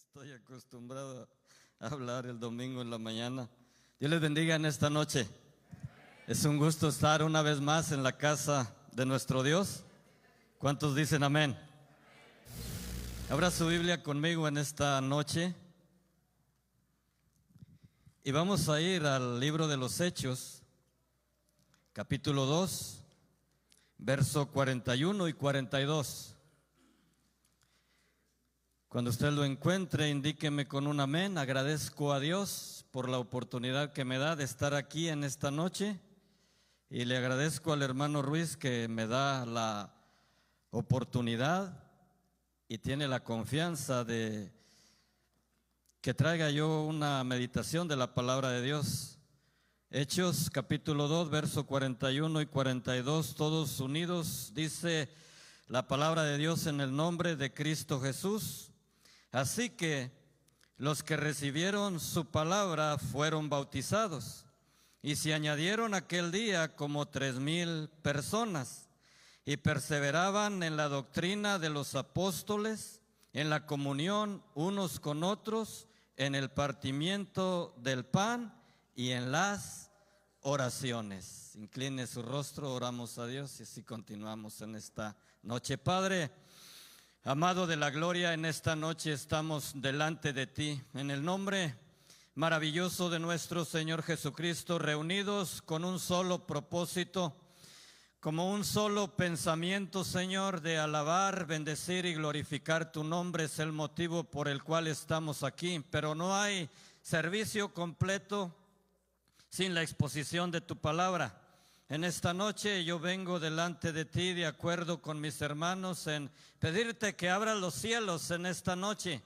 Estoy acostumbrado a hablar el domingo en la mañana. Dios les bendiga en esta noche. Es un gusto estar una vez más en la casa de nuestro Dios. ¿Cuántos dicen amén? Abra su Biblia conmigo en esta noche y vamos a ir al libro de los Hechos, capítulo 2, verso 41 y 42. Cuando usted lo encuentre, indíqueme con un amén. Agradezco a Dios por la oportunidad que me da de estar aquí en esta noche. Y le agradezco al hermano Ruiz que me da la oportunidad y tiene la confianza de que traiga yo una meditación de la palabra de Dios. Hechos capítulo 2, verso 41 y 42, todos unidos, dice la palabra de Dios en el nombre de Cristo Jesús. Así que los que recibieron su palabra fueron bautizados, y se añadieron aquel día como 3,000 personas, y perseveraban en la doctrina de los apóstoles, en la comunión unos con otros, en el partimiento del pan y en las oraciones. Incline su rostro, oramos a Dios y así continuamos en esta noche. Padre amado de la gloria, en esta noche estamos delante de ti, en el nombre maravilloso de nuestro Señor Jesucristo, reunidos con un solo propósito, como un solo pensamiento, Señor, de alabar, bendecir y glorificar tu nombre. Es el motivo por el cual estamos aquí, pero no hay servicio completo sin la exposición de tu palabra. En esta noche yo vengo delante de ti de acuerdo con mis hermanos en pedirte que abras los cielos en esta noche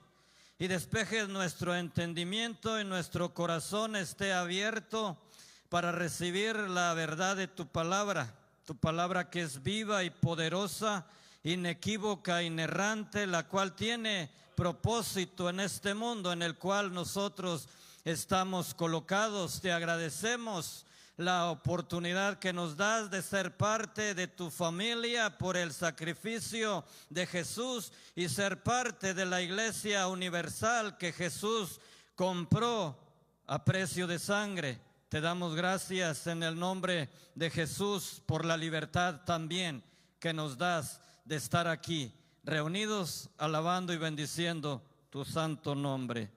y despejes nuestro entendimiento y nuestro corazón esté abierto para recibir la verdad de tu palabra que es viva y poderosa, inequívoca, inerrante, la cual tiene propósito en este mundo en el cual nosotros estamos colocados. Te agradecemos la oportunidad que nos das de ser parte de tu familia por el sacrificio de Jesús y ser parte de la iglesia universal que Jesús compró a precio de sangre. Te damos gracias en el nombre de Jesús por la libertad también que nos das de estar aquí, reunidos, alabando y bendiciendo tu santo nombre,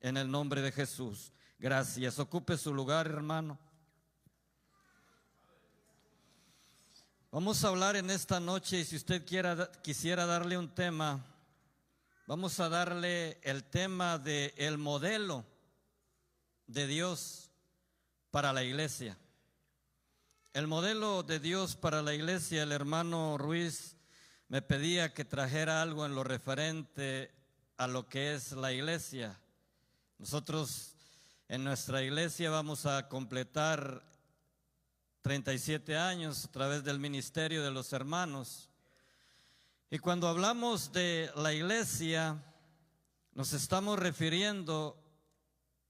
en el nombre de Jesús. Gracias. Ocupe su lugar, hermano. Vamos a hablar en esta noche, y si usted quisiera darle un tema, vamos a darle el tema de el modelo de Dios para la iglesia. El modelo de Dios para la iglesia. El hermano Ruiz me pedía que trajera algo en lo referente a lo que es la iglesia. Nosotros en nuestra iglesia vamos a completar 37 años a través del ministerio de los hermanos. Y cuando hablamos de la iglesia, nos estamos refiriendo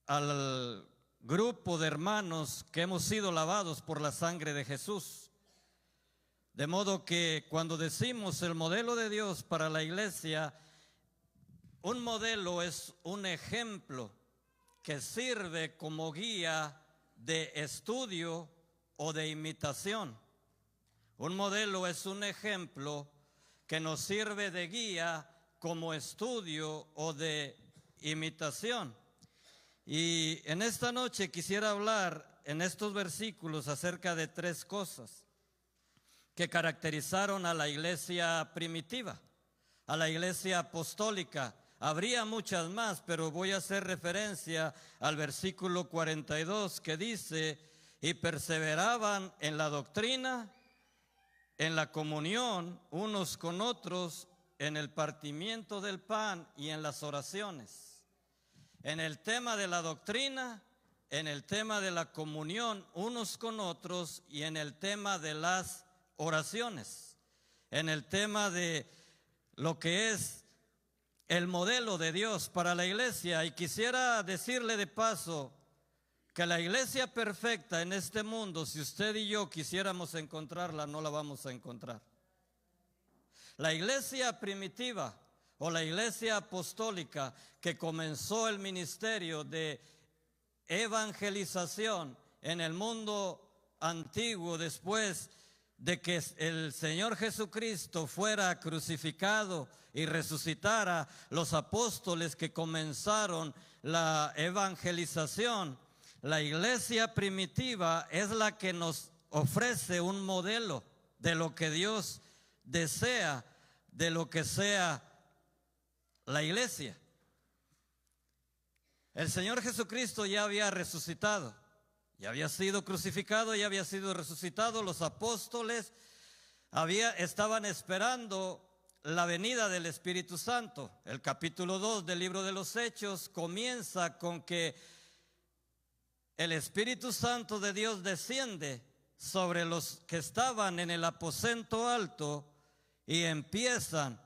al grupo de hermanos que hemos sido lavados por la sangre de Jesús. De modo que cuando decimos el modelo de Dios para la iglesia, un modelo es un ejemplo que sirve como guía de estudio o de imitación. Un modelo es un ejemplo que nos sirve de guía como estudio o de imitación. Y en esta noche quisiera hablar en estos versículos acerca de 3 cosas que caracterizaron a la iglesia primitiva, a la iglesia apostólica. Habría muchas más, pero voy a hacer referencia al versículo 42 que dice: y perseveraban en la doctrina, en la comunión unos con otros, en el partimiento del pan y en las oraciones. En el tema de la doctrina, en el tema de la comunión unos con otros y en el tema de las oraciones. En el tema de lo que es el modelo de Dios para la iglesia. Y quisiera decirle de paso que la iglesia perfecta en este mundo, si usted y yo quisiéramos encontrarla, no la vamos a encontrar. La iglesia primitiva, o la iglesia apostólica que comenzó el ministerio de evangelización en el mundo antiguo después de que el Señor Jesucristo fuera crucificado y resucitara, los apóstoles que comenzaron la evangelización, la iglesia primitiva es la que nos ofrece un modelo de lo que Dios desea, de lo que sea la iglesia. El Señor Jesucristo ya había resucitado, ya había sido crucificado, ya había sido resucitado. Los apóstoles estaban esperando la venida del Espíritu Santo. El capítulo 2 del libro de los Hechos comienza con que el Espíritu Santo de Dios desciende sobre los que estaban en el aposento alto y empiezan,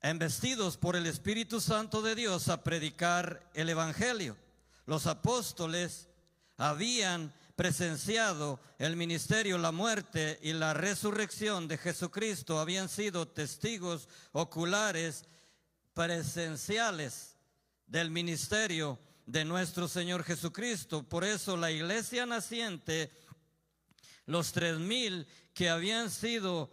embestidos por el Espíritu Santo de Dios, a predicar el Evangelio. Los apóstoles habían presenciado el ministerio, la muerte y la resurrección de Jesucristo, habían sido testigos oculares, presenciales del ministerio de nuestro Señor Jesucristo. Por eso la iglesia naciente, los 3,000 que habían sido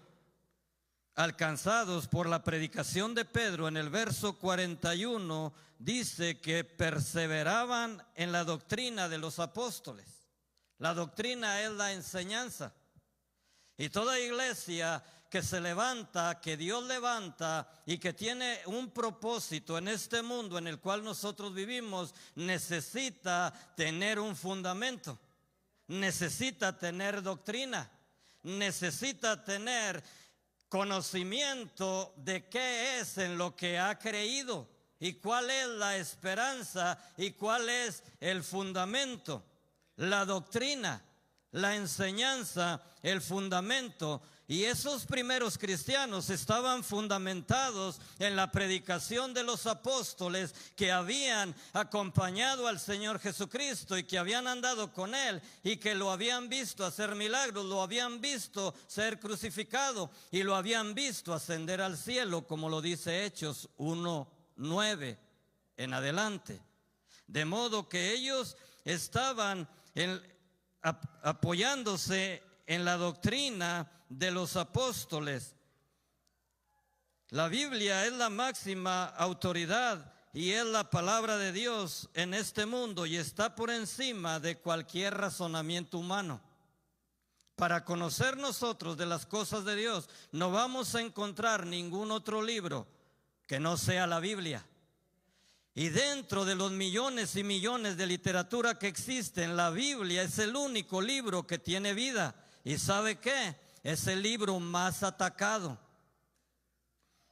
alcanzados por la predicación de Pedro, en el verso 41 dice que perseveraban en la doctrina de los apóstoles. La doctrina es la enseñanza. Y toda iglesia que se levanta, que Dios levanta y que tiene un propósito en este mundo en el cual nosotros vivimos, necesita tener un fundamento, necesita tener doctrina, necesita tener conocimiento de qué es en lo que ha creído y cuál es la esperanza y cuál es el fundamento. La doctrina, la enseñanza, el fundamento. Y esos primeros cristianos estaban fundamentados en la predicación de los apóstoles que habían acompañado al Señor Jesucristo y que habían andado con Él y que lo habían visto hacer milagros, lo habían visto ser crucificado y lo habían visto ascender al cielo, como lo dice Hechos 1:9 en adelante. De modo que ellos estaban apoyándose en la doctrina de los apóstoles. La Biblia es la máxima autoridad y es la palabra de Dios en este mundo y está por encima de cualquier razonamiento humano. Para conocer nosotros de las cosas de Dios, no vamos a encontrar ningún otro libro que no sea la Biblia. Y dentro de los millones y millones de literatura que existen, la Biblia es el único libro que tiene vida. ¿Y sabe qué? Es el libro más atacado.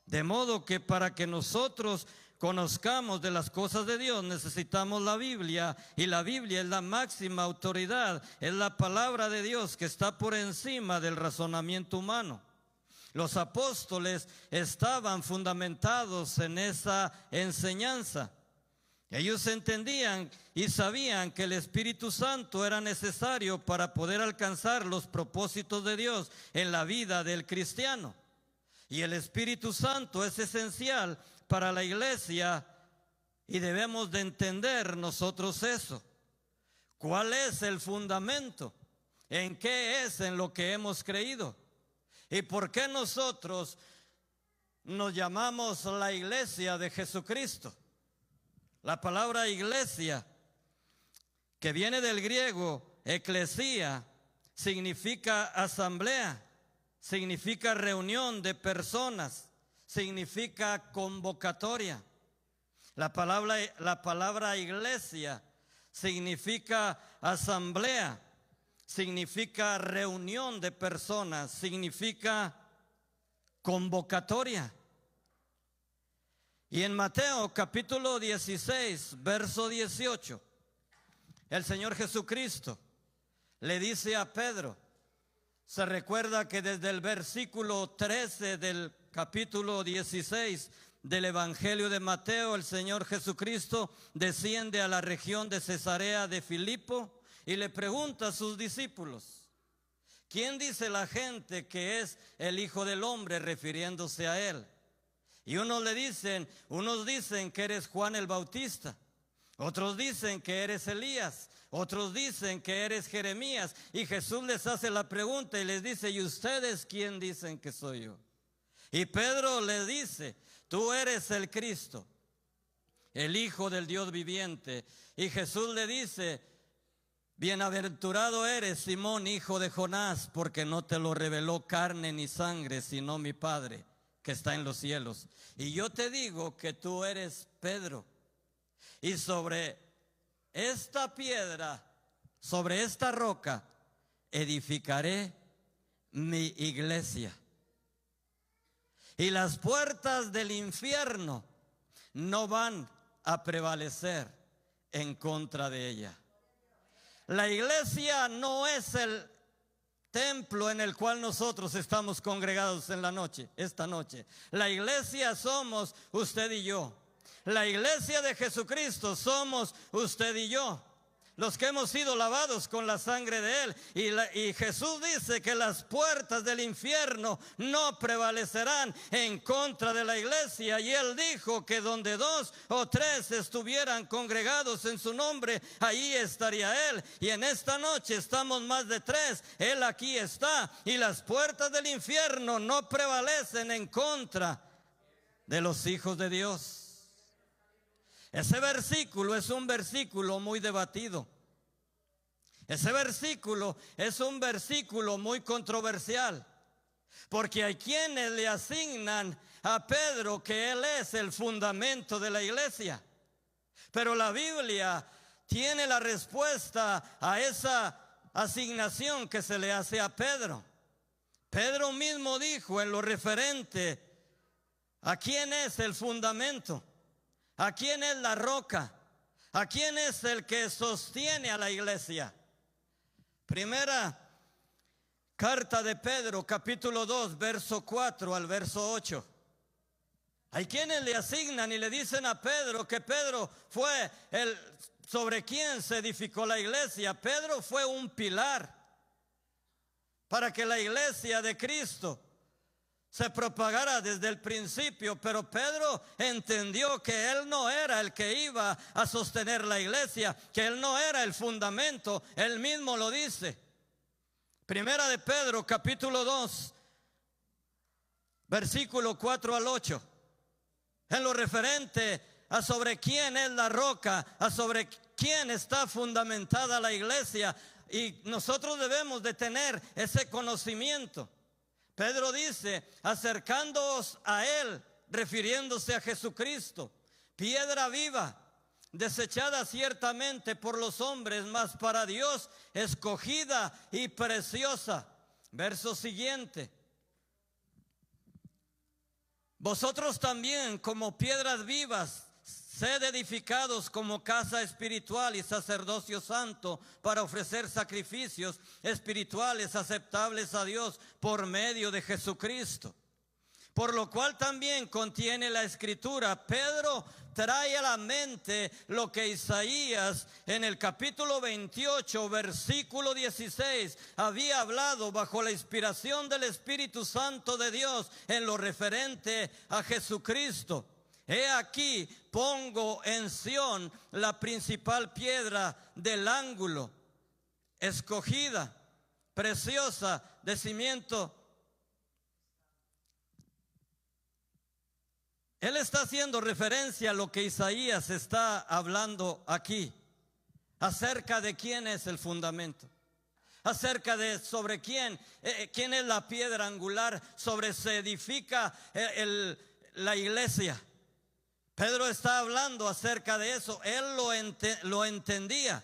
De modo que para que nosotros conozcamos de las cosas de Dios necesitamos la Biblia, y la Biblia es la máxima autoridad, es la palabra de Dios que está por encima del razonamiento humano. Los apóstoles estaban fundamentados en esa enseñanza. Ellos entendían y sabían que el Espíritu Santo era necesario para poder alcanzar los propósitos de Dios en la vida del cristiano. Y el Espíritu Santo es esencial para la iglesia y debemos de entender nosotros eso. ¿Cuál es el fundamento? ¿En qué es en lo que hemos creído? ¿Y por qué nosotros nos llamamos la iglesia de Jesucristo? La palabra iglesia, que viene del griego eclesía, significa asamblea, significa reunión de personas, significa convocatoria. La palabra iglesia significa asamblea, significa reunión de personas, significa convocatoria. Y en Mateo capítulo 16, verso 18, el Señor Jesucristo le dice a Pedro, se recuerda que desde el versículo 13 del capítulo 16 del Evangelio de Mateo, el Señor Jesucristo desciende a la región de Cesarea de Filipo y le pregunta a sus discípulos, ¿quién dice la gente que es el Hijo del Hombre?, refiriéndose a Él. Y unos dicen que eres Juan el Bautista, otros dicen que eres Elías, otros dicen que eres Jeremías. Y Jesús les hace la pregunta y les dice: ¿y ustedes quién dicen que soy yo? Y Pedro le dice: tú eres el Cristo, el Hijo del Dios viviente. Y Jesús le dice: bienaventurado eres, Simón, hijo de Jonás, porque no te lo reveló carne ni sangre, sino mi Padre que está en los cielos. Y yo te digo que tú eres Pedro, y sobre esta piedra, sobre esta roca, edificaré mi iglesia. Y las puertas del infierno no van a prevalecer en contra de ella. La iglesia no es el templo en el cual nosotros estamos congregados esta noche. La iglesia somos usted y yo. La iglesia de Jesucristo somos usted y yo, los que hemos sido lavados con la sangre de Él. Y Jesús dice que las puertas del infierno no prevalecerán en contra de la iglesia. Y Él dijo que donde 2 o 3 estuvieran congregados en su nombre, ahí estaría Él. Y en esta noche estamos más de 3, Él aquí está. Y las puertas del infierno no prevalecen en contra de los hijos de Dios. Ese versículo es un versículo muy debatido. Ese versículo es un versículo muy controversial, porque hay quienes le asignan a Pedro que él es el fundamento de la iglesia. Pero la Biblia tiene la respuesta a esa asignación que se le hace a Pedro. Pedro mismo dijo en lo referente a quién es el fundamento, a quién es la roca, a quién es el que sostiene a la iglesia. Primera carta de Pedro, capítulo 2, verso 4 al verso 8. Hay quienes le asignan y le dicen a Pedro que Pedro fue el sobre quien se edificó la iglesia. Pedro fue un pilar para que la iglesia de Cristo se propagara desde el principio. Pero Pedro entendió que él no era el que iba a sostener la iglesia, que él no era el fundamento. Él mismo lo dice. Primera de Pedro, capítulo 2, versículo 4 al 8. En lo referente a sobre quién es la roca, a sobre quién está fundamentada la iglesia. Y nosotros debemos de tener ese conocimiento. Pedro dice: acercándoos a Él, refiriéndose a Jesucristo, piedra viva, desechada ciertamente por los hombres, mas para Dios escogida y preciosa. Verso siguiente: vosotros también, como piedras vivas, sed edificados como casa espiritual y sacerdocio santo, para ofrecer sacrificios espirituales aceptables a Dios por medio de Jesucristo. Por lo cual también contiene la escritura. Pedro trae a la mente lo que Isaías en el capítulo 28, versículo 16, había hablado bajo la inspiración del Espíritu Santo de Dios en lo referente a Jesucristo. He aquí, pongo en Sión la principal piedra del ángulo, escogida, preciosa, de cimiento. Él está haciendo referencia a lo que Isaías está hablando aquí, acerca de quién es el fundamento, acerca de sobre quién es la piedra angular, sobre se edifica la iglesia. Pedro está hablando acerca de eso. Él lo entendía.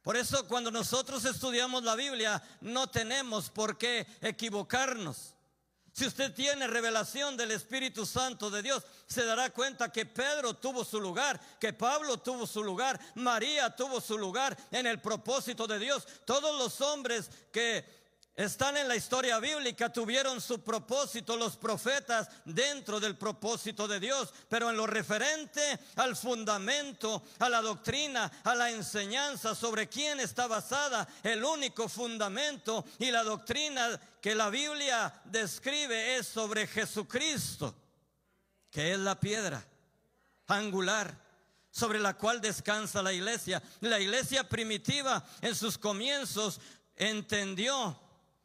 Por eso cuando nosotros estudiamos la Biblia no tenemos por qué equivocarnos. Si usted tiene revelación del Espíritu Santo de Dios, se dará cuenta que Pedro tuvo su lugar, que Pablo tuvo su lugar, María tuvo su lugar en el propósito de Dios. Todos los hombres que están en la historia bíblica tuvieron su propósito, los profetas dentro del propósito de Dios. Pero en lo referente al fundamento, a la doctrina, a la enseñanza sobre quién está basada, el único fundamento y la doctrina que la Biblia describe es sobre Jesucristo. que es la piedra angular sobre la cual descansa la iglesia. La iglesia primitiva en sus comienzos entendió,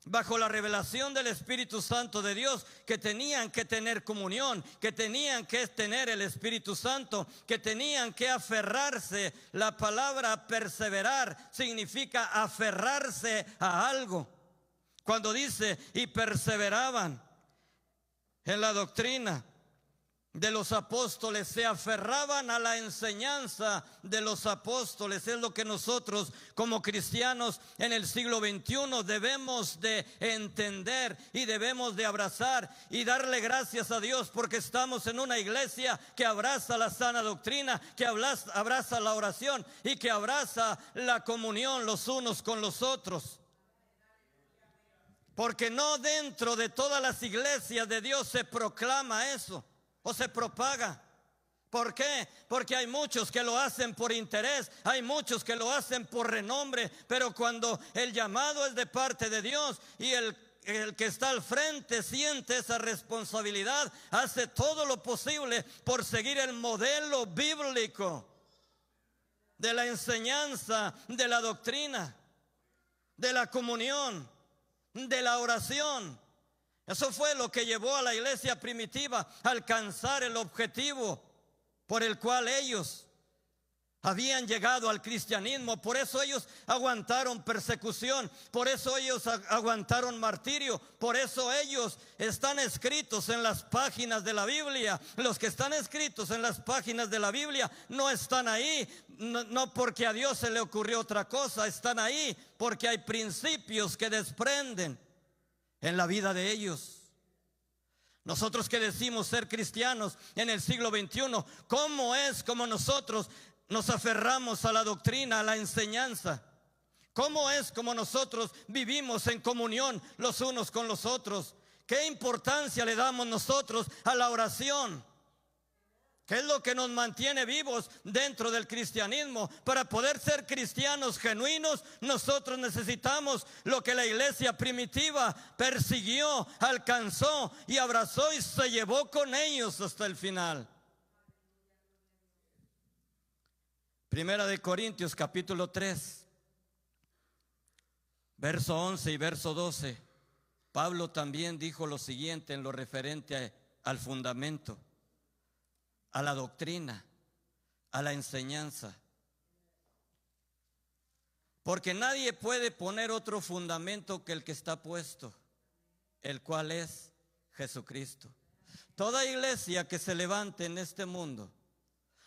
bajo la revelación del Espíritu Santo de Dios, que tenían que tener comunión, que tenían que tener el Espíritu Santo, que tenían que aferrarse. La palabra perseverar significa aferrarse a algo. Cuando dice y perseveraban en la doctrina de los apóstoles, se aferraban a la enseñanza de los apóstoles. Es lo que nosotros como cristianos en el siglo XXI debemos de entender y debemos de abrazar y darle gracias a Dios, porque estamos en una iglesia que abraza la sana doctrina, que abraza la oración y que abraza la comunión los unos con los otros. Porque no dentro de todas las iglesias de Dios se proclama eso o se propaga. ¿Por qué? Porque hay muchos que lo hacen por interés, hay muchos que lo hacen por renombre, pero cuando el llamado es de parte de Dios y el que está al frente siente esa responsabilidad, hace todo lo posible por seguir el modelo bíblico de la enseñanza, de la doctrina, de la comunión, de la oración. Eso fue lo que llevó a la iglesia primitiva a alcanzar el objetivo por el cual ellos habían llegado al cristianismo. Por eso ellos aguantaron persecución, por eso ellos aguantaron martirio, por eso ellos están escritos en las páginas de la Biblia. Los que están escritos en las páginas de la Biblia no están ahí, no porque a Dios se le ocurrió otra cosa, están ahí porque hay principios que desprenden en la vida de ellos. Nosotros que decimos ser cristianos en el siglo XXI, ¿cómo es como nosotros nos aferramos a la doctrina, a la enseñanza? ¿Cómo es como nosotros vivimos en comunión los unos con los otros? ¿Qué importancia le damos nosotros a la oración? ¿Qué es lo que nos mantiene vivos dentro del cristianismo? Para poder ser cristianos genuinos, nosotros necesitamos lo que la iglesia primitiva persiguió, alcanzó y abrazó y se llevó con ellos hasta el final. Primera de Corintios capítulo 3, verso 11 y verso 12. Pablo también dijo lo siguiente en lo referente al fundamento, a la doctrina, a la enseñanza. Porque nadie puede poner otro fundamento que el que está puesto, el cual es Jesucristo. Toda iglesia que se levante en este mundo,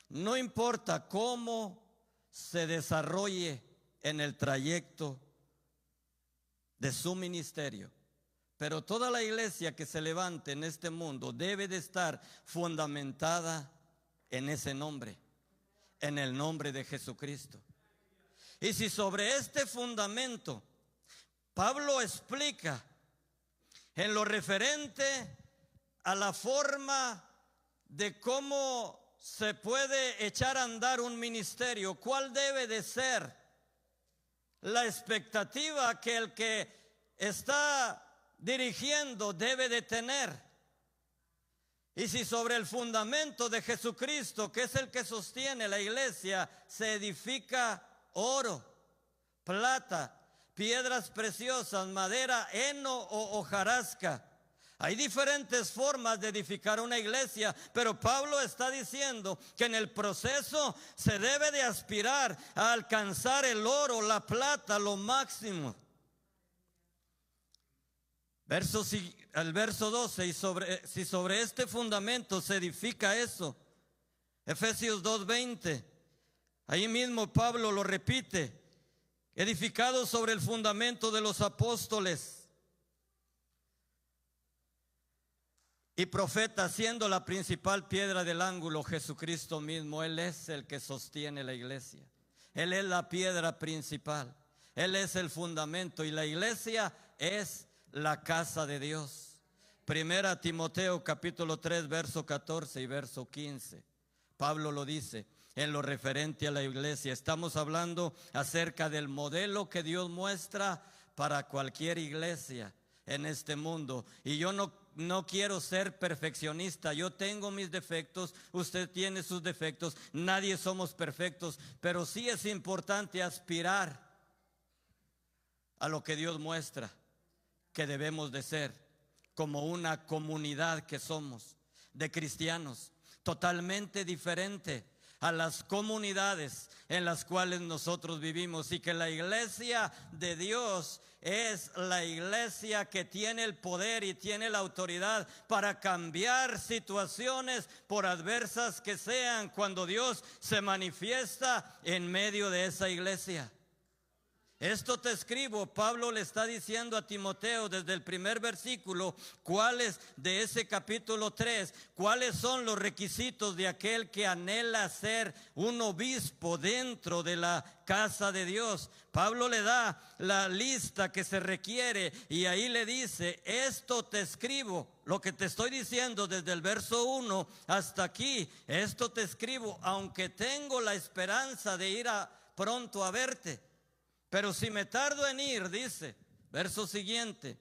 no importa cómo se desarrolle en el trayecto de su ministerio, pero toda la iglesia que se levante en este mundo debe de estar fundamentada en ese nombre, en el nombre de Jesucristo. Y si sobre este fundamento Pablo explica en lo referente a la forma de cómo se puede echar a andar un ministerio, ¿cuál debe de ser la expectativa que el que está dirigiendo debe de tener? Y si sobre el fundamento de Jesucristo, que es el que sostiene la iglesia, se edifica oro, plata, piedras preciosas, madera, heno o hojarasca. Hay diferentes formas de edificar una iglesia, pero Pablo está diciendo que en el proceso se debe de aspirar a alcanzar el oro, la plata, lo máximo. Al verso 12, si sobre este fundamento se edifica eso, Efesios 2:20, ahí mismo Pablo lo repite, edificado sobre el fundamento de los apóstoles y profetas, siendo la principal piedra del ángulo Jesucristo mismo. Él es el que sostiene la iglesia, Él es la piedra principal, Él es el fundamento, y la iglesia es la casa de Dios. Primera Timoteo capítulo 3 verso 14 y verso 15. Pablo lo dice en lo referente a la iglesia. Estamos hablando acerca del modelo que Dios muestra para cualquier iglesia en este mundo. Y yo no no quiero ser perfeccionista. Yo tengo mis defectos, usted tiene sus defectos, nadie somos perfectos, pero sí es importante aspirar a lo que Dios muestra que debemos de ser, como una comunidad que somos de cristianos, totalmente diferente a las comunidades en las cuales nosotros vivimos, y que la iglesia de Dios es la iglesia que tiene el poder y tiene la autoridad para cambiar situaciones, por adversas que sean, cuando Dios se manifiesta en medio de esa iglesia. Esto te escribo, Pablo le está diciendo a Timoteo desde el primer versículo, cuáles de ese capítulo 3, cuáles son los requisitos de aquel que anhela ser un obispo dentro de la casa de Dios. Pablo le da la lista que se requiere y ahí le dice: esto te escribo, lo que te estoy diciendo desde el verso 1 hasta aquí, esto te escribo, aunque tengo la esperanza de ir pronto a verte. Pero si me tardo en ir, dice, verso siguiente,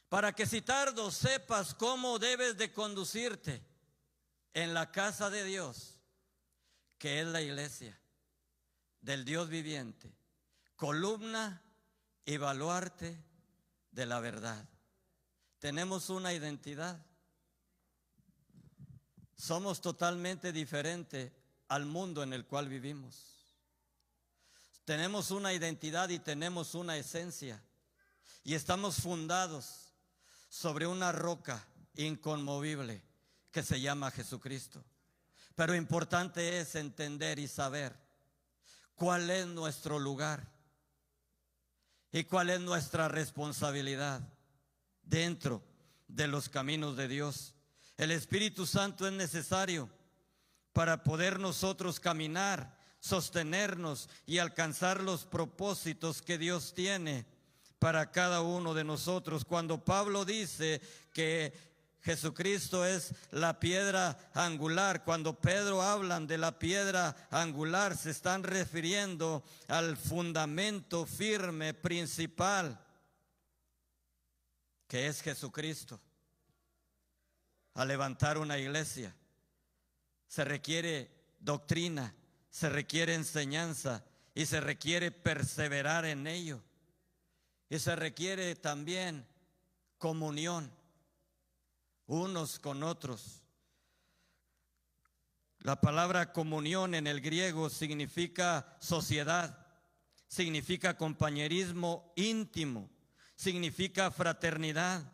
para que si tardo sepas cómo debes de conducirte en la casa de Dios, que es la iglesia del Dios viviente, columna y baluarte de la verdad. Tenemos una identidad. Somos totalmente diferentes al mundo en el cual vivimos. Tenemos una identidad y tenemos una esencia, y estamos fundados sobre una roca inconmovible que se llama Jesucristo. Pero importante es entender y saber cuál es nuestro lugar y cuál es nuestra responsabilidad dentro de los caminos de Dios. El Espíritu Santo es necesario para poder nosotros caminar, sostenernos y alcanzar los propósitos que Dios tiene para cada uno de nosotros. Cuando Pablo dice que Jesucristo es la piedra angular, cuando Pedro hablan de la piedra angular, se están refiriendo al fundamento firme principal, que es Jesucristo. Al levantar una iglesia se requiere doctrina, se requiere enseñanza y se requiere perseverar en ello. Y se requiere también comunión unos con otros. La palabra comunión en el griego significa sociedad, significa compañerismo íntimo, significa fraternidad,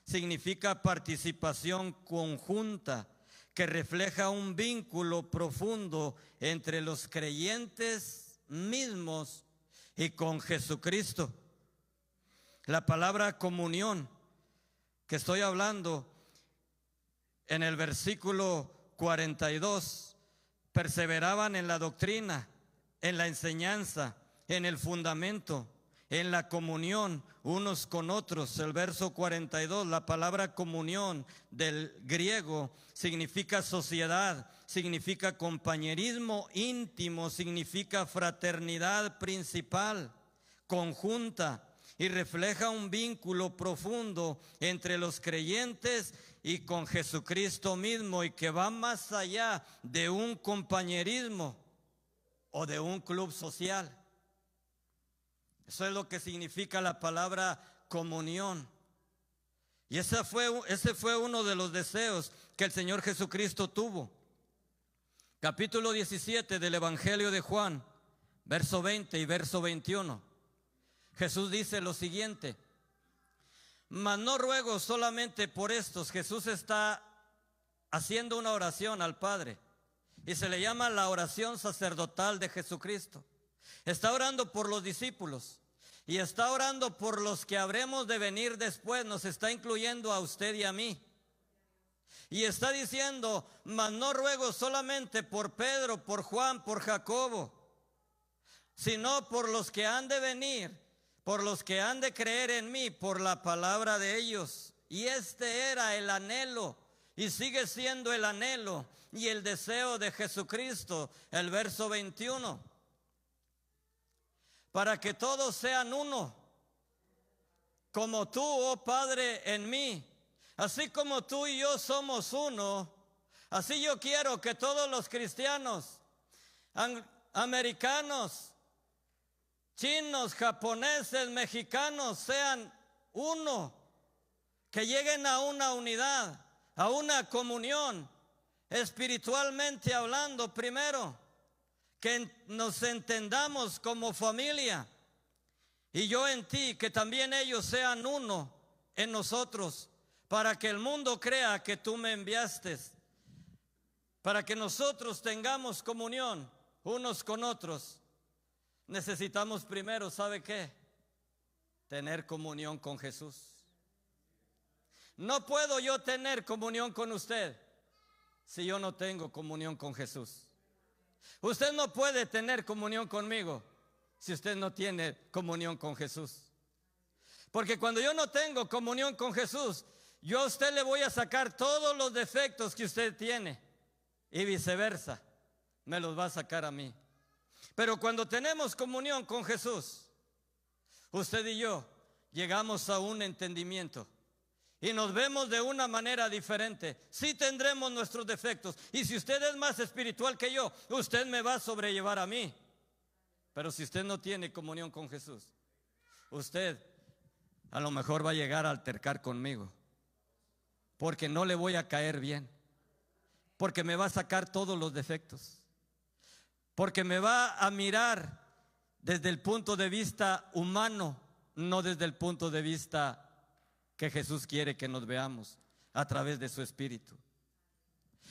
significa participación conjunta, que refleja un vínculo profundo entre los creyentes mismos y con Jesucristo. La palabra comunión que estoy hablando en el versículo 42, perseveraban en la doctrina, en la enseñanza, en el fundamento, en la comunión unos con otros. El verso 42, la palabra comunión del griego significa sociedad, significa compañerismo íntimo, significa fraternidad principal, conjunta, y refleja un vínculo profundo entre los creyentes y con Jesucristo mismo, y que va más allá de un compañerismo o de un club social. Eso es lo que significa la palabra comunión. Y ese fue uno de los deseos que el Señor Jesucristo tuvo. Capítulo 17 del Evangelio de Juan, verso 20 y verso 21. Jesús dice lo siguiente: mas no ruego solamente por estos. Jesús está haciendo una oración al Padre y se le llama la oración sacerdotal de Jesucristo. Está orando por los discípulos y está orando por los que habremos de venir después. Nos está incluyendo a usted y a mí. Y está diciendo: mas no ruego solamente por Pedro, por Juan, por Jacobo, sino por los que han de venir, por los que han de creer en mí, por la palabra de ellos. Y este era el anhelo y sigue siendo el anhelo y el deseo de Jesucristo. El verso 21: para que todos sean uno, como tú, oh Padre, en mí, así como tú y yo somos uno, así yo quiero que todos los cristianos, americanos, chinos, japoneses, mexicanos, sean uno, que lleguen a una unidad, a una comunión, espiritualmente hablando primero, que nos entendamos como familia, y yo en ti, que también ellos sean uno en nosotros, para que el mundo crea que tú me enviaste, para que nosotros tengamos comunión unos con otros. Necesitamos primero, ¿sabe qué? Tener comunión con Jesús. No puedo yo tener comunión con usted si yo no tengo comunión con Jesús. Usted no puede tener comunión conmigo si usted no tiene comunión con Jesús. Porque cuando yo no tengo comunión con Jesús, yo a usted le voy a sacar todos los defectos que usted tiene y viceversa, me los va a sacar a mí. Pero cuando tenemos comunión con Jesús, usted y yo llegamos a un entendimiento y nos vemos de una manera diferente. Sí tendremos nuestros defectos, y si usted es más espiritual que yo, usted me va a sobrellevar a mí. Pero si usted no tiene comunión con Jesús, usted a lo mejor va a llegar a altercar conmigo, porque no le voy a caer bien, porque me va a sacar todos los defectos, porque me va a mirar desde el punto de vista humano, no desde el punto de vista que Jesús quiere que nos veamos a través de su Espíritu.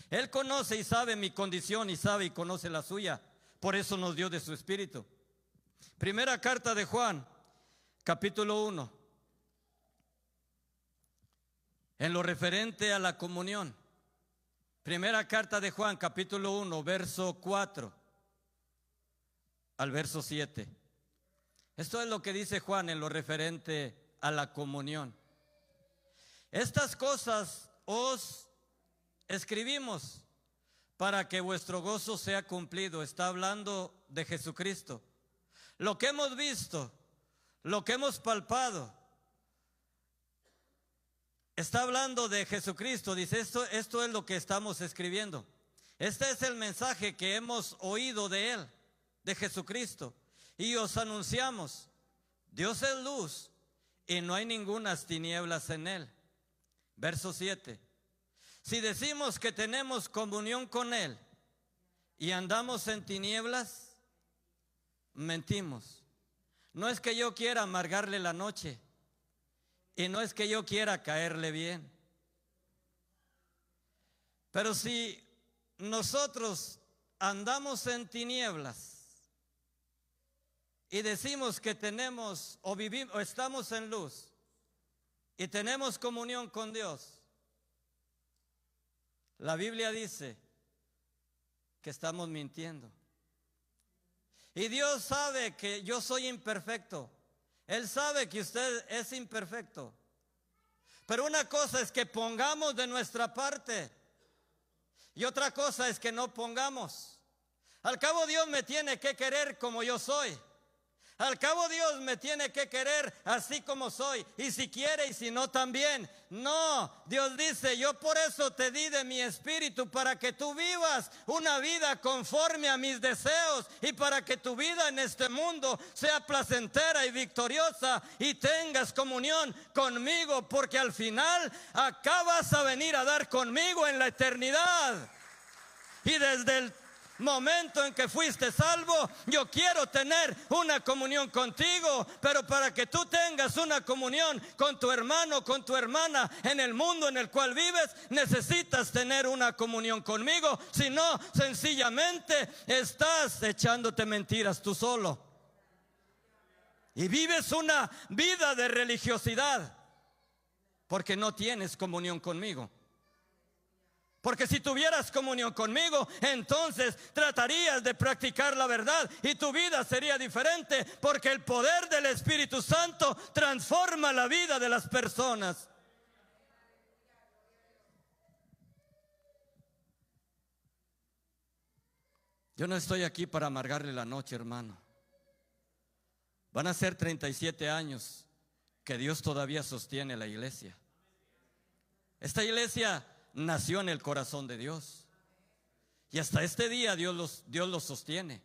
Él conoce y sabe mi condición, y sabe y conoce la suya, por eso nos dio de su Espíritu. Primera carta de Juan, capítulo 1, en lo referente a la comunión. Primera carta de Juan, capítulo 1, verso 4 al verso 7. Esto es lo que dice Juan en lo referente a la comunión. Estas cosas os escribimos para que vuestro gozo sea cumplido. Está hablando de Jesucristo. Lo que hemos visto, lo que hemos palpado, está hablando de Jesucristo. Dice, esto es lo que estamos escribiendo. Este es el mensaje que hemos oído de Él, de Jesucristo, y os anunciamos. Dios es luz y no hay ningunas tinieblas en Él. Verso 7. Si decimos que tenemos comunión con Él y andamos en tinieblas, mentimos. No es que yo quiera amargarle la noche, y no es que yo quiera caerle bien. Pero si nosotros andamos en tinieblas y decimos que tenemos o vivimos o estamos en luz y tenemos comunión con Dios, la Biblia dice que estamos mintiendo. Y Dios sabe que yo soy imperfecto. Él sabe que usted es imperfecto. Pero una cosa es que pongamos de nuestra parte y otra cosa es que no pongamos. Al cabo Dios me tiene que querer como yo soy. Al cabo Dios me tiene que querer así como soy, y si quiere y si no también. No, Dios dice, yo por eso te di de mi Espíritu, para que tú vivas una vida conforme a mis deseos, y para que tu vida en este mundo sea placentera y victoriosa, y tengas comunión conmigo, porque al final acá vas a venir a dar conmigo en la eternidad. Y desde el momento en que fuiste salvo, yo quiero tener una comunión contigo. Pero para que tú tengas una comunión con tu hermano, con tu hermana en el mundo en el cual vives, necesitas tener una comunión conmigo. Si no, sencillamente estás echándote mentiras tú solo y vives una vida de religiosidad, porque no tienes comunión conmigo. Porque si tuvieras comunión conmigo, entonces tratarías de practicar la verdad y tu vida sería diferente, porque el poder del Espíritu Santo transforma la vida de las personas. Yo no estoy aquí para amargarle la noche, hermano. Van a ser 37 años que Dios todavía sostiene la iglesia. Esta iglesia nació en el corazón de Dios. Y hasta este día Dios los sostiene.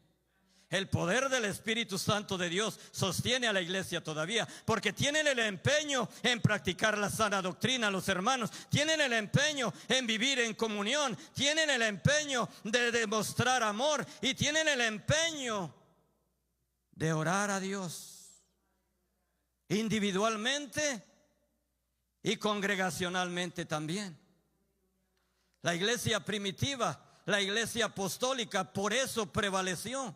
El poder del Espíritu Santo de Dios sostiene a la iglesia todavía, porque tienen el empeño en practicar la sana doctrina, los hermanos. Tienen el empeño en vivir en comunión. Tienen el empeño de demostrar amor. Y tienen el empeño de orar a Dios individualmente y congregacionalmente también. La iglesia primitiva, la iglesia apostólica, por eso prevaleció.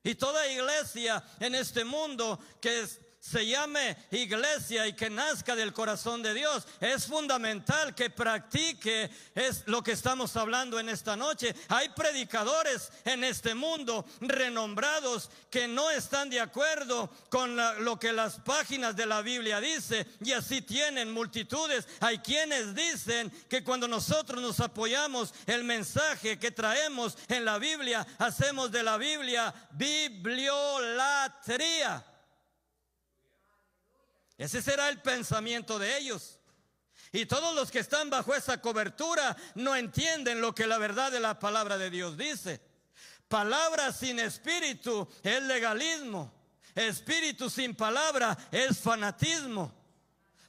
Y toda iglesia en este mundo que se llame iglesia y que nazca del corazón de Dios, es fundamental que practique, es lo que estamos hablando en esta noche. Hay predicadores en este mundo renombrados que no están de acuerdo con lo que las páginas de la Biblia dice, y así tienen multitudes. Hay quienes dicen que cuando nosotros nos apoyamos el mensaje que traemos en la Biblia, hacemos de la Biblia bibliolatría. Ese será el pensamiento de ellos. Y todos los que están bajo esa cobertura no entienden lo que la verdad de la palabra de Dios dice. Palabra sin espíritu es legalismo. Espíritu sin palabra es fanatismo.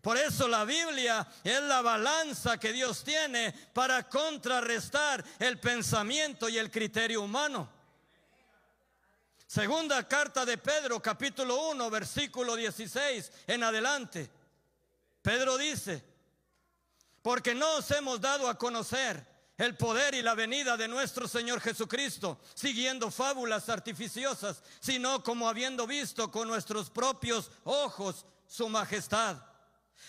Por eso la Biblia es la balanza que Dios tiene para contrarrestar el pensamiento y el criterio humano. Segunda carta de Pedro, capítulo 1, versículo 16 en adelante. Pedro dice: porque no os hemos dado a conocer el poder y la venida de nuestro Señor Jesucristo, siguiendo fábulas artificiosas, sino como habiendo visto con nuestros propios ojos su majestad.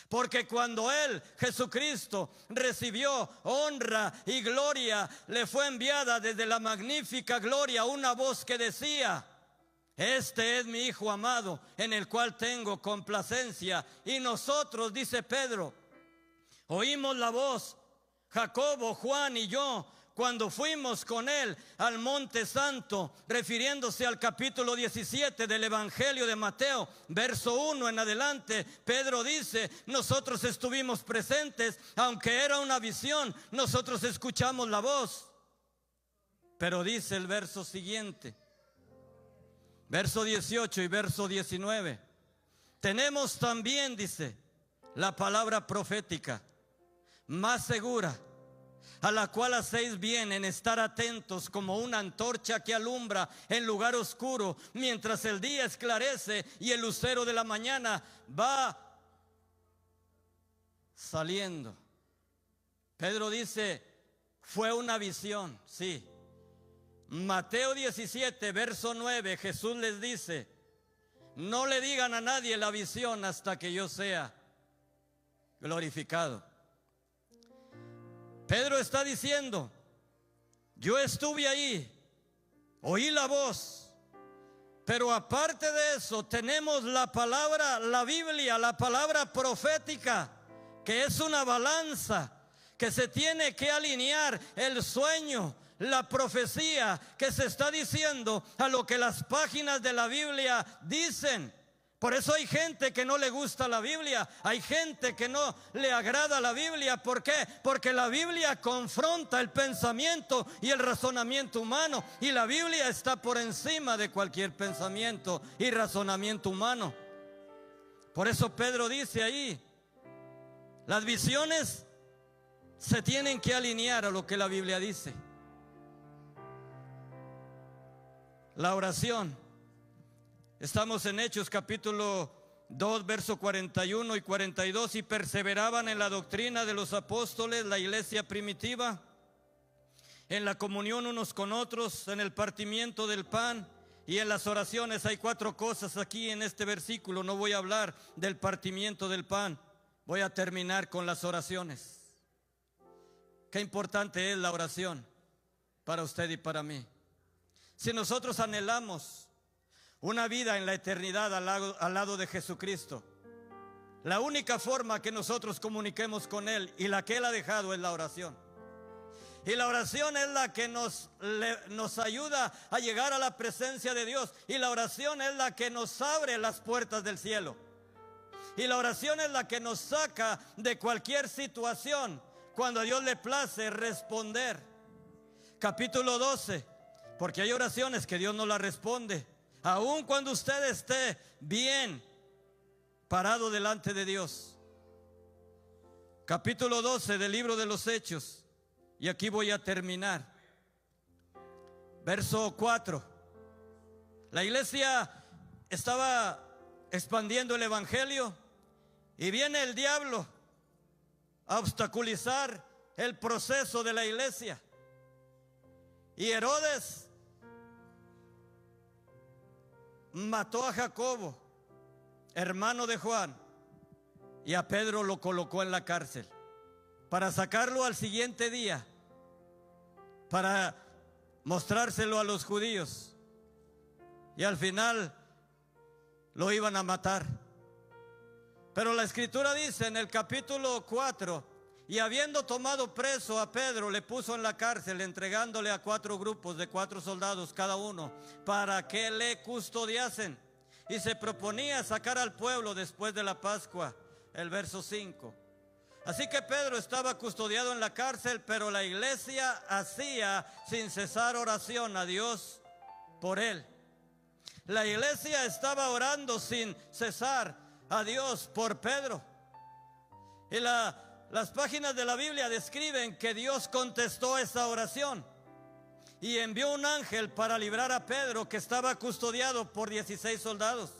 Porque cuando Él, Jesucristo, recibió honra y gloria, le fue enviada desde la magnífica gloria una voz que decía: este es mi Hijo amado, en el cual tengo complacencia. Y nosotros, dice Pedro, oímos la voz, Jacobo, Juan y yo, cuando fuimos con Él al Monte Santo, refiriéndose al capítulo 17 del Evangelio de Mateo, verso 1 en adelante. Pedro dice: nosotros estuvimos presentes, aunque era una visión, nosotros escuchamos la voz. Pero dice el verso siguiente, verso 18 y verso 19, tenemos también, dice, la palabra profética más segura, a la cual hacéis bien en estar atentos como una antorcha que alumbra en lugar oscuro, mientras el día esclarece y el lucero de la mañana va saliendo. Pedro dice: fue una visión, sí. Mateo 17, verso 9, Jesús les dice: no le digan a nadie la visión hasta que yo sea glorificado. Pedro está diciendo: yo estuve ahí, oí la voz, pero aparte de eso tenemos la palabra, la Biblia, la palabra profética, que es una balanza que se tiene que alinear el sueño, la profecía que se está diciendo a lo que las páginas de la Biblia dicen. Por eso hay gente que no le gusta la Biblia, hay gente que no le agrada la Biblia. ¿Por qué? Porque la Biblia confronta el pensamiento y el razonamiento humano, y la Biblia está por encima de cualquier pensamiento y razonamiento humano. Por eso Pedro dice ahí: las visiones se tienen que alinear a lo que la Biblia dice. La oración. Estamos en Hechos capítulo 2, verso 41 y 42. Y perseveraban en la doctrina de los apóstoles, la iglesia primitiva, en la comunión unos con otros, en el partimiento del pan y en las oraciones. Hay 4 cosas aquí en este versículo. No voy a hablar del partimiento del pan, voy a terminar con las oraciones. Qué importante es la oración para usted y para mí. Si nosotros anhelamos una vida en la eternidad al lado de Jesucristo, la única forma que nosotros comuniquemos con Él y la que Él ha dejado es la oración. Y la oración es la que nos ayuda a llegar a la presencia de Dios. Y la oración es la que nos abre las puertas del cielo. Y la oración es la que nos saca de cualquier situación cuando a Dios le place responder. Capítulo 12, porque hay oraciones que Dios no las responde, aun cuando usted esté bien parado delante de Dios. Capítulo 12 del libro de los Hechos, y aquí voy a terminar. Verso 4. La iglesia estaba expandiendo el evangelio y viene el diablo a obstaculizar el proceso de la iglesia. Y Herodes mató a Jacobo, hermano de Juan, y a Pedro lo colocó en la cárcel para sacarlo al siguiente día, para mostrárselo a los judíos, y al final lo iban a matar. Pero la escritura dice en el capítulo 4: y habiendo tomado preso a Pedro, le puso en la cárcel, entregándole a 4 grupos de 4 soldados cada uno, para que le custodiasen. Y se proponía sacar al pueblo después de la Pascua. El verso 5. Así que Pedro estaba custodiado en la cárcel, pero la iglesia hacía sin cesar oración a Dios por él. La iglesia estaba orando sin cesar a Dios por Pedro. Y las páginas de la Biblia describen que Dios contestó esa oración y envió un ángel para librar a Pedro, que estaba custodiado por 16 soldados.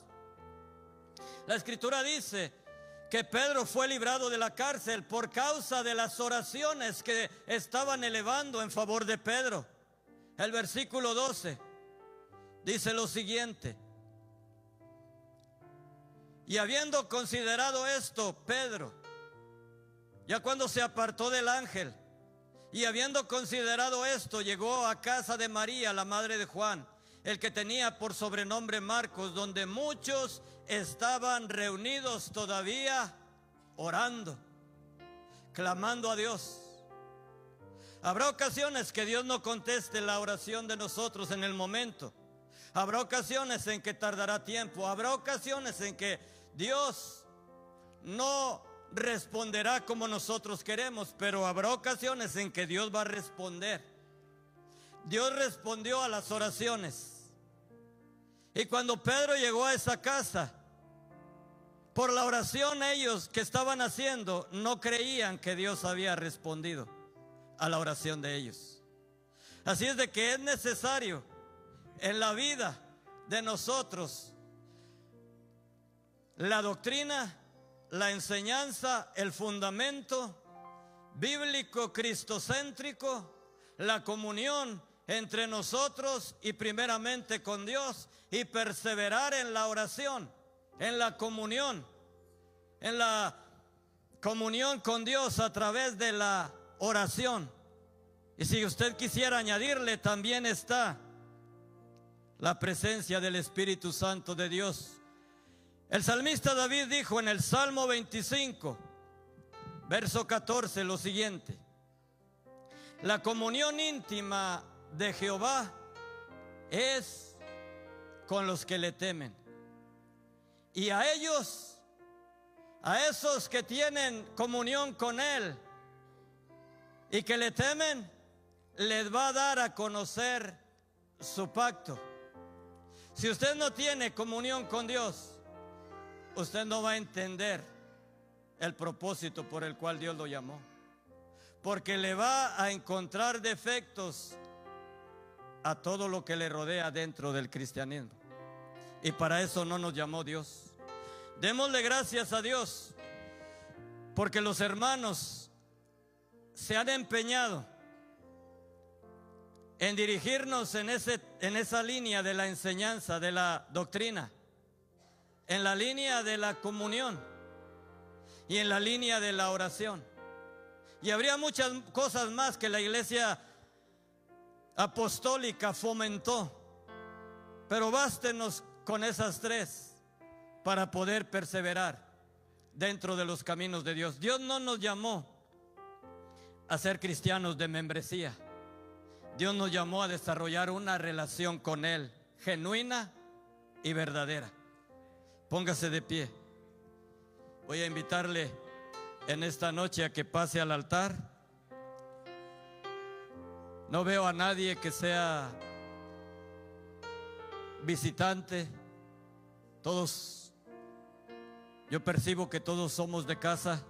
La escritura dice que Pedro fue librado de la cárcel por causa de las oraciones que estaban elevando en favor de Pedro. El versículo 12 dice lo siguiente: y habiendo considerado esto, Pedro, ya cuando se apartó del ángel, y habiendo considerado esto, llegó a casa de María, la madre de Juan, el que tenía por sobrenombre Marcos, donde muchos estaban reunidos todavía orando, clamando a Dios. Habrá ocasiones que Dios no conteste la oración de nosotros en el momento. Habrá ocasiones en que tardará tiempo. Habrá ocasiones en que Dios no responderá como nosotros queremos, pero habrá ocasiones en que Dios va a responder. Dios respondió a las oraciones. Y cuando Pedro llegó a esa casa, por la oración ellos que estaban haciendo no creían que Dios había respondido a la oración de ellos. Así es de que es necesario en la vida de nosotros la doctrina, la enseñanza, el fundamento bíblico cristocéntrico, la comunión entre nosotros y primeramente con Dios, y perseverar en la oración, en la comunión con Dios a través de la oración. Y si usted quisiera añadirle, también está la presencia del Espíritu Santo de Dios. El salmista David dijo en el Salmo 25, verso 14, lo siguiente: la comunión íntima de Jehová es con los que le temen, y a ellos, a esos que tienen comunión con Él y que le temen, les va a dar a conocer su pacto. Si usted no tiene comunión con Dios, usted no va a entender el propósito por el cual Dios lo llamó, porque le va a encontrar defectos a todo lo que le rodea dentro del cristianismo, y para eso no nos llamó Dios. Démosle gracias a Dios porque los hermanos se han empeñado en dirigirnos en esa línea de la enseñanza, de la doctrina, en la línea de la comunión y en la línea de la oración. Y habría muchas cosas más que la iglesia apostólica fomentó, pero bástenos con esas 3 para poder perseverar dentro de los caminos de Dios. Dios no nos llamó a ser cristianos de membresía. Dios nos llamó a desarrollar una relación con Él, genuina y verdadera. Póngase de pie. Voy a invitarle en esta noche a que pase al altar. No veo a nadie que sea visitante. Todos, yo percibo que todos somos de casa.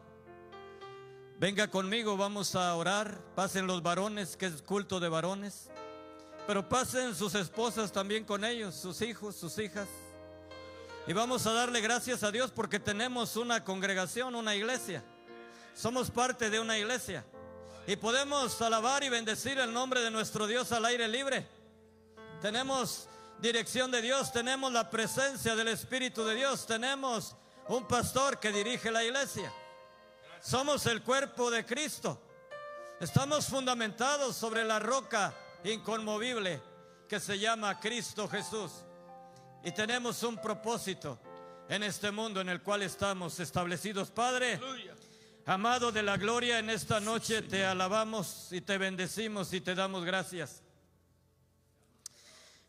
Venga conmigo, vamos a orar. Pasen los varones, que es culto de varones, pero pasen sus esposas también con ellos, sus hijos, sus hijas. Y vamos a darle gracias a Dios porque tenemos una congregación, una iglesia. Somos parte de una iglesia y podemos alabar y bendecir el nombre de nuestro Dios al aire libre. Tenemos dirección de Dios, tenemos la presencia del Espíritu de Dios, tenemos un pastor que dirige la iglesia. Somos el cuerpo de Cristo. Estamos fundamentados sobre la roca inconmovible que se llama Cristo Jesús. Y tenemos un propósito en este mundo en el cual estamos establecidos. Padre, amado de la gloria, en esta noche te alabamos y te bendecimos y te damos gracias.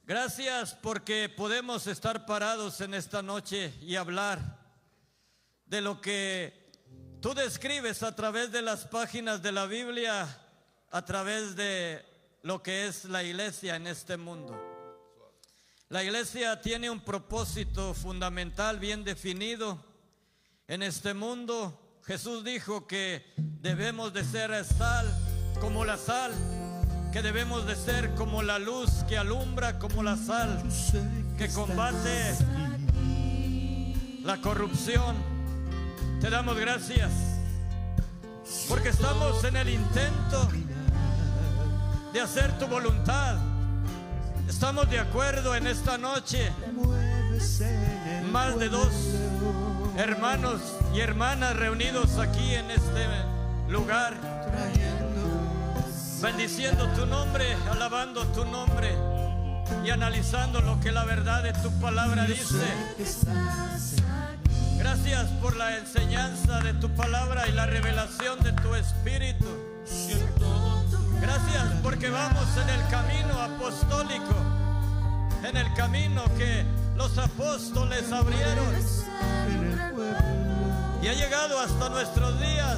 Gracias porque podemos estar parados en esta noche y hablar de lo que tú describes a través de las páginas de la Biblia, a través de lo que es la iglesia en este mundo. La iglesia tiene un propósito fundamental bien definido en este mundo. Jesús dijo que debemos de ser sal como la sal, que debemos de ser como la luz que alumbra, como la sal que combate la corrupción. Te damos gracias porque estamos en el intento de hacer tu voluntad. Estamos de acuerdo en esta noche, más de 2 hermanos y hermanas reunidos aquí en este lugar, bendiciendo tu nombre, alabando tu nombre y analizando lo que la verdad de tu palabra dice. Gracias por la enseñanza de tu palabra y la revelación de tu Espíritu. Gracias porque vamos en el camino apostólico, en el camino que los apóstoles abrieron y ha llegado hasta nuestros días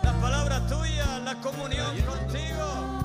la palabra tuya, la comunión contigo.